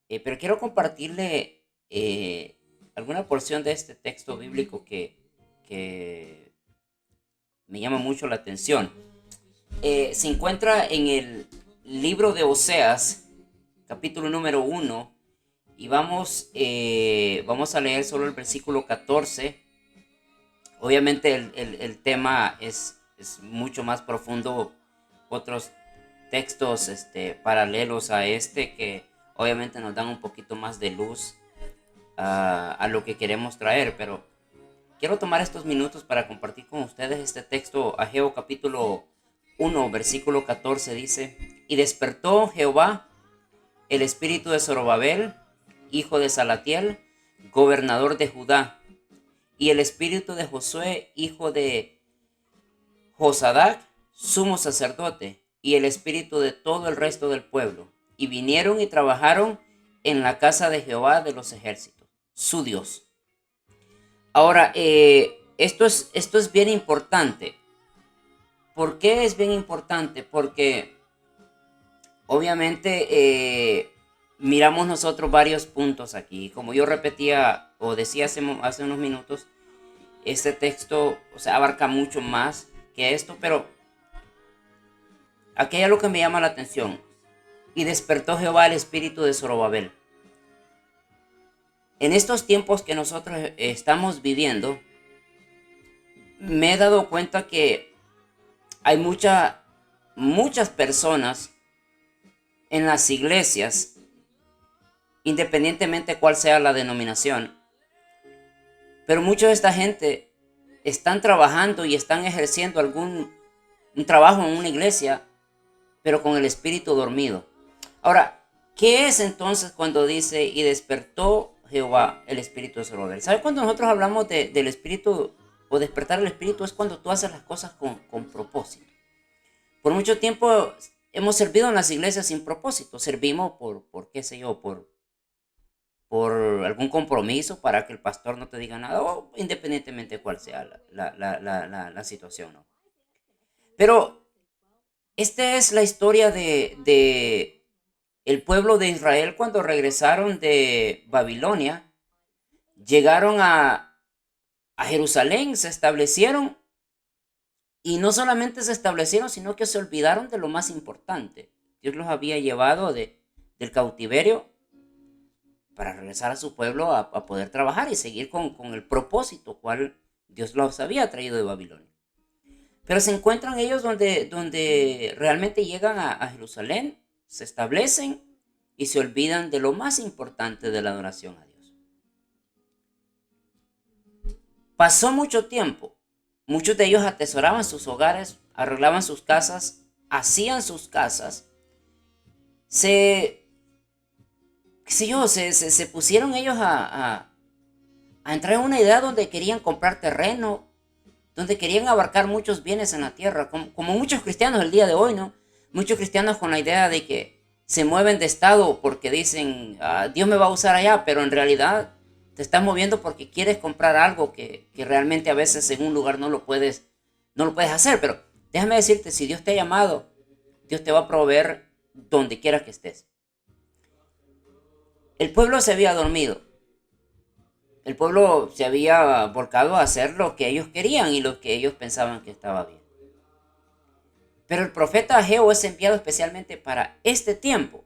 pero quiero compartirle alguna porción de este texto bíblico que me llama mucho la atención. Se encuentra en el libro de Oseas, capítulo número 1, y vamos a leer solo el versículo 14. Obviamente el tema es mucho más profundo, otros textos paralelos a este que obviamente nos dan un poquito más de luz a lo que queremos traer, pero quiero tomar estos minutos para compartir con ustedes este texto. Ageo capítulo 1 versículo 14 dice: y despertó Jehová el espíritu de Zorobabel, hijo de Salatiel, gobernador de Judá, y el espíritu de Josué, hijo de Josadac, sumo sacerdote, y el espíritu de todo el resto del pueblo, y vinieron y trabajaron en la casa de Jehová de los ejércitos, su Dios. Ahora, esto es bien importante. ¿Por qué es bien importante? Porque obviamente miramos nosotros varios puntos aquí. Como yo repetía o decía hace unos minutos, este texto, o sea, abarca mucho más que esto, pero aquí hay algo que me llama la atención. Y despertó Jehová el espíritu de Zorobabel. En estos tiempos que nosotros estamos viviendo, me he dado cuenta que hay muchas personas en las iglesias, independientemente cuál sea la denominación, pero mucha de esta gente están trabajando y están ejerciendo un trabajo en una iglesia, pero con el espíritu dormido. Ahora, ¿qué es entonces cuando dice y despertó Jehová el espíritu de Zorobabel? ¿Sabe cuando nosotros hablamos del espíritu o despertar el espíritu? Es cuando tú haces las cosas con propósito. Por mucho tiempo hemos servido en las iglesias sin propósito. Servimos por qué sé yo, por algún compromiso para que el pastor no te diga nada, o independientemente de cuál sea la situación, ¿no? Pero esta es la historia de el pueblo de Israel cuando regresaron de Babilonia. Llegaron a Jerusalén, se establecieron, y no solamente se establecieron, sino que se olvidaron de lo más importante. Dios los había llevado del cautiverio para regresar a su pueblo a poder trabajar y seguir con el propósito cual Dios los había traído de Babilonia. Pero se encuentran ellos donde realmente llegan a Jerusalén, se establecen y se olvidan de lo más importante de la adoración a Dios. Pasó mucho tiempo. Muchos de ellos atesoraban sus hogares, arreglaban sus casas, hacían sus casas, se, qué sé yo, se pusieron ellos a entrar en una idea donde querían comprar terreno, donde querían abarcar muchos bienes en la tierra, como muchos cristianos el día de hoy, ¿no? Muchos cristianos con la idea de que se mueven de estado porque dicen, Dios me va a usar allá, pero en realidad te estás moviendo porque quieres comprar algo que realmente a veces en un lugar no lo puedes hacer. Pero déjame decirte, si Dios te ha llamado, Dios te va a proveer donde quiera que estés. El pueblo se había dormido. El pueblo se había volcado a hacer lo que ellos querían y lo que ellos pensaban que estaba bien. Pero el profeta Ageo es enviado especialmente para este tiempo.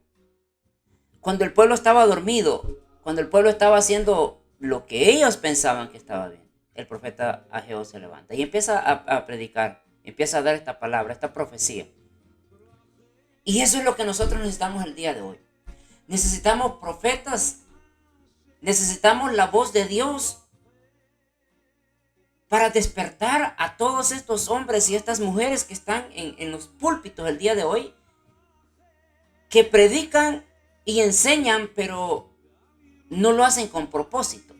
Cuando el pueblo estaba dormido, cuando el pueblo estaba haciendo lo que ellos pensaban que estaba bien, el profeta Ageo se levanta y empieza a predicar, empieza a dar esta palabra, esta profecía. Y eso es lo que nosotros necesitamos el día de hoy. Necesitamos profetas, necesitamos la voz de Dios para despertar a todos estos hombres y estas mujeres que están en los púlpitos el día de hoy, que predican y enseñan, pero no lo hacen con propósito.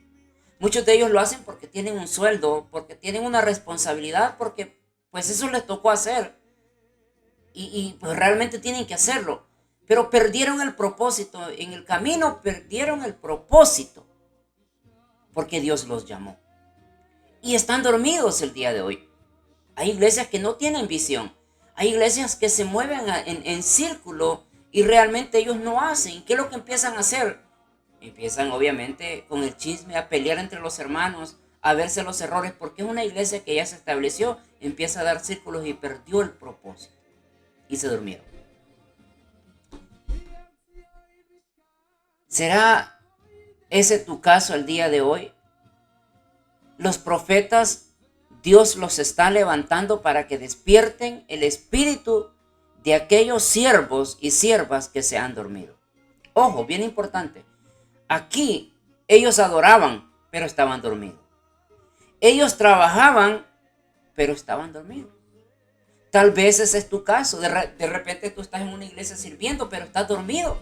Muchos de ellos lo hacen porque tienen un sueldo, porque tienen una responsabilidad, porque pues eso les tocó hacer y pues realmente tienen que hacerlo. Pero perdieron el propósito, en el camino perdieron el propósito, porque Dios los llamó. Y están dormidos el día de hoy. Hay iglesias que no tienen visión. Hay iglesias que se mueven en círculo y realmente ellos no hacen. ¿Qué es lo que empiezan a hacer? Empiezan obviamente con el chisme a pelear entre los hermanos, a verse los errores, porque es una iglesia que ya se estableció, empieza a dar círculos y perdió el propósito. Y se durmieron. ¿Será ese tu caso el día de hoy? Los profetas, Dios los está levantando para que despierten el espíritu de aquellos siervos y siervas que se han dormido. Ojo, bien importante. Aquí ellos adoraban, pero estaban dormidos. Ellos trabajaban, pero estaban dormidos. Tal vez ese es tu caso. De repente tú estás en una iglesia sirviendo, pero estás dormido.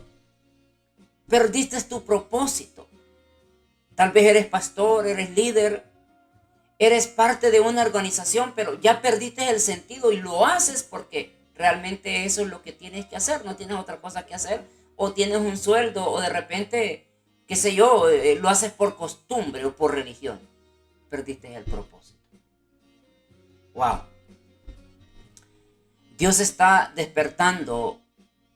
Perdiste tu propósito. Tal vez eres pastor, eres líder, eres parte de una organización, pero ya perdiste el sentido y lo haces porque realmente eso es lo que tienes que hacer. No tienes otra cosa que hacer. O tienes un sueldo, o de repente, qué sé yo, lo haces por costumbre o por religión. Perdiste el propósito. Wow. Dios está despertando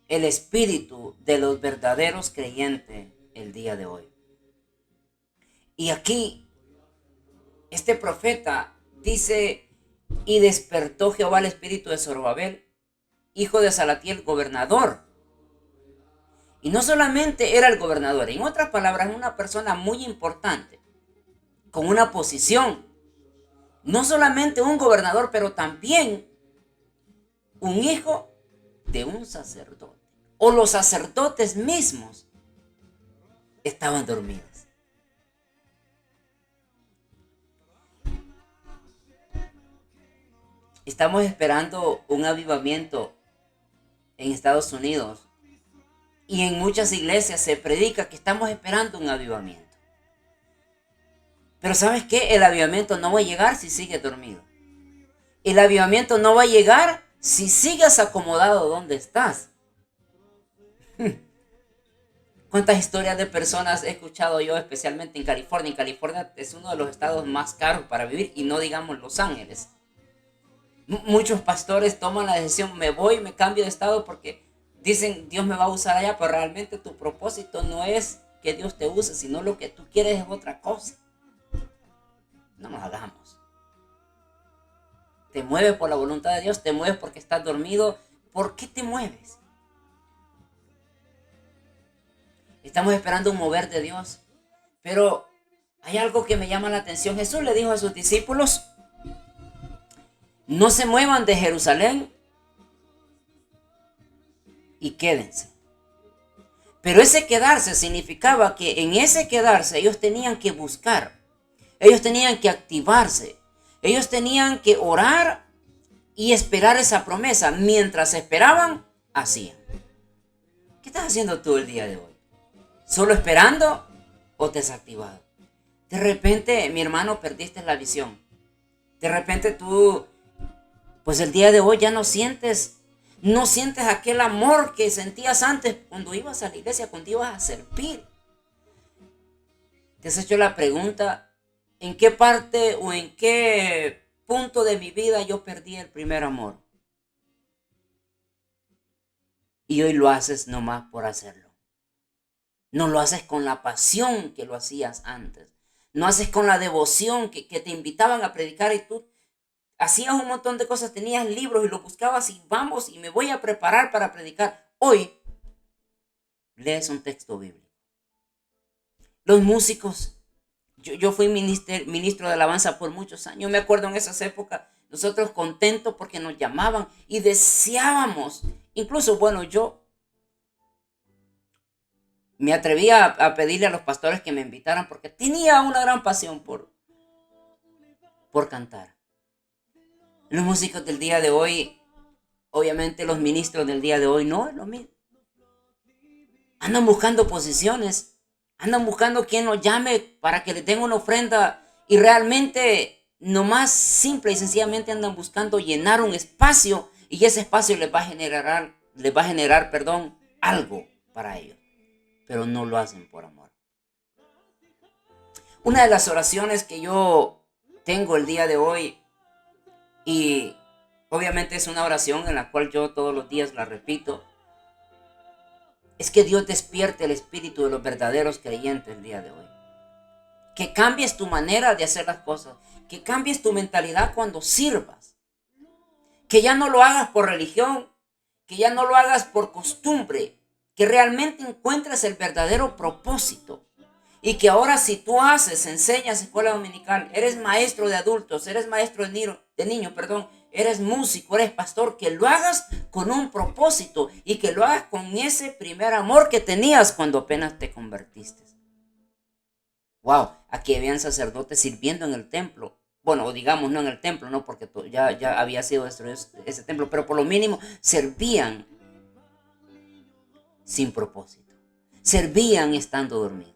el espíritu de los verdaderos creyentes el día de hoy. Y aquí, este profeta dice, y despertó Jehová el espíritu de Zorobabel, hijo de Salatiel, gobernador. Y no solamente era el gobernador, en otras palabras, una persona muy importante, con una posición. No solamente un gobernador, pero también un hijo de un sacerdote. O los sacerdotes mismos estaban dormidos. Estamos esperando un avivamiento en Estados Unidos. Y en muchas iglesias se predica que estamos esperando un avivamiento. Pero ¿sabes qué? El avivamiento no va a llegar si sigues dormido. El avivamiento no va a llegar si sigues acomodado donde estás. ¿Cuántas historias de personas he escuchado yo, especialmente en California? En California es uno de los estados más caros para vivir, y no digamos Los Ángeles. Muchos pastores toman la decisión, me voy, me cambio de estado porque dicen Dios me va a usar allá, pero realmente tu propósito no es que Dios te use, sino lo que tú quieres es otra cosa. No nos hagamos. Te mueves por la voluntad de Dios, te mueves porque estás dormido. ¿Por qué te mueves? Estamos esperando un mover de Dios. Pero hay algo que me llama la atención. Jesús le dijo a sus discípulos, no se muevan de Jerusalén y quédense. Pero ese quedarse significaba que en ese quedarse ellos tenían que buscar. Ellos tenían que activarse. Ellos tenían que orar y esperar esa promesa. Mientras esperaban, hacían. ¿Qué estás haciendo tú el día de hoy? ¿Solo esperando o desactivado? De repente, mi hermano, perdiste la visión. De repente tú, pues el día de hoy ya no sientes aquel amor que sentías antes cuando ibas a la iglesia, cuando ibas a servir. Te has hecho la pregunta, ¿en qué parte o en qué punto de mi vida yo perdí el primer amor? Y hoy lo haces nomás por hacerlo. No lo haces con la pasión que lo hacías antes. No haces con la devoción que te invitaban a predicar y tú hacías un montón de cosas, tenías libros y lo buscabas y vamos y me voy a preparar para predicar. Hoy lees un texto bíblico. Los músicos, yo fui ministro de alabanza por muchos años. Me acuerdo en esas épocas, nosotros contentos porque nos llamaban y deseábamos. Incluso, bueno, yo me atrevía a pedirle a los pastores que me invitaran porque tenía una gran pasión por cantar. Los músicos del día de hoy, obviamente los ministros del día de hoy, no es lo mismo. Andan buscando posiciones, andan buscando quien los llame para que le den una ofrenda y realmente nomás simple y sencillamente andan buscando llenar un espacio y ese espacio les va a generar, algo para ellos, pero no lo hacen por amor. Una de las oraciones que yo tengo el día de hoy, y obviamente es una oración en la cual yo todos los días la repito, es que Dios despierte el espíritu de los verdaderos creyentes el día de hoy. Que cambies tu manera de hacer las cosas. Que cambies tu mentalidad cuando sirvas. Que ya no lo hagas por religión. Que ya no lo hagas por costumbre. Que realmente encuentres el verdadero propósito. Y que ahora si tú enseñas escuela dominical, eres maestro de adultos, eres maestro de niños, eres músico, eres pastor, que lo hagas con un propósito y que lo hagas con ese primer amor que tenías cuando apenas te convertiste. Wow, aquí habían sacerdotes sirviendo en el templo. Bueno, digamos no en el templo, no, porque ya había sido destruido ese templo, pero por lo mínimo servían sin propósito. Servían estando dormidos.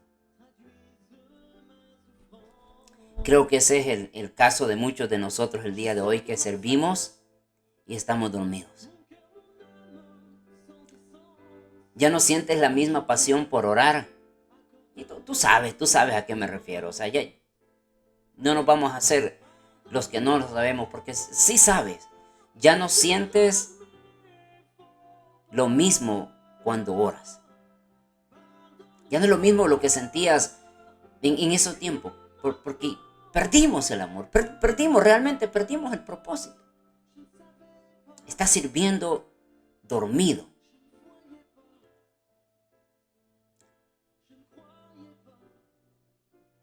Creo que ese es el caso de muchos de nosotros el día de hoy, que servimos y estamos dormidos. Ya no sientes la misma pasión por orar. Y tú sabes a qué me refiero. O sea, ya no nos vamos a hacer los que no lo sabemos, porque sí sabes. Ya no sientes lo mismo cuando oras. Ya no es lo mismo lo que sentías en ese tiempo, porque perdimos el amor, realmente perdimos el propósito. Estás sirviendo dormido.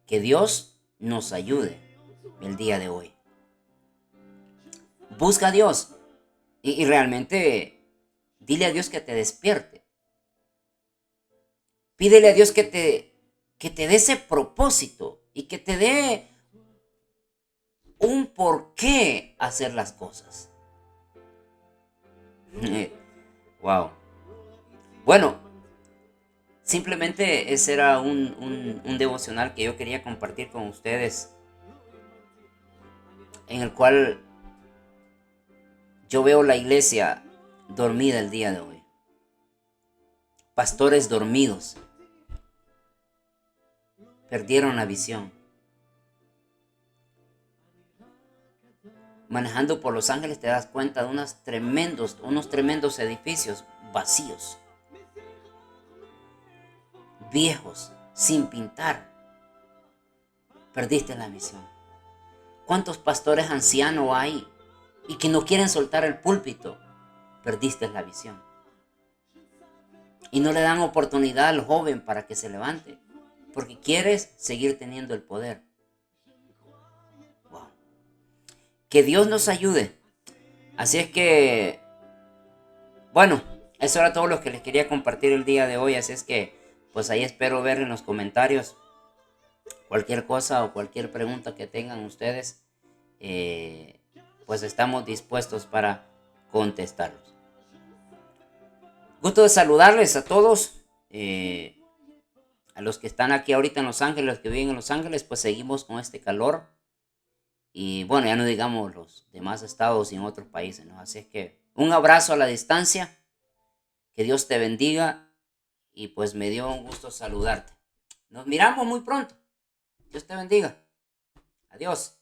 Que Dios nos ayude el día de hoy. Busca a Dios y realmente dile a Dios que te despierte. Pídele a Dios que te dé ese propósito y que te dé un por qué hacer las cosas. Wow. Bueno, simplemente ese era un devocional que yo quería compartir con ustedes, en el cual yo veo la iglesia dormida el día de hoy. Pastores dormidos. Perdieron la visión. Manejando por Los Ángeles te das cuenta de unos tremendos edificios vacíos, viejos, sin pintar. Perdiste la visión. ¿Cuántos pastores ancianos hay y que no quieren soltar el púlpito? Perdiste la visión. Y no le dan oportunidad al joven para que se levante, porque quieres seguir teniendo el poder. Wow. Que Dios nos ayude. Así es que, bueno, eso era todo lo que les quería compartir el día de hoy. Así es que, pues ahí espero ver en los comentarios cualquier cosa o cualquier pregunta que tengan ustedes. Pues estamos dispuestos para contestarlos. Gusto de saludarles a todos. A los que están aquí ahorita en Los Ángeles, los que viven en Los Ángeles, pues seguimos con este calor. Y bueno, ya no digamos los demás estados y en otros países, ¿no? Así es que un abrazo a la distancia. Que Dios te bendiga. Y pues me dio un gusto saludarte. Nos miramos muy pronto. Dios te bendiga. Adiós.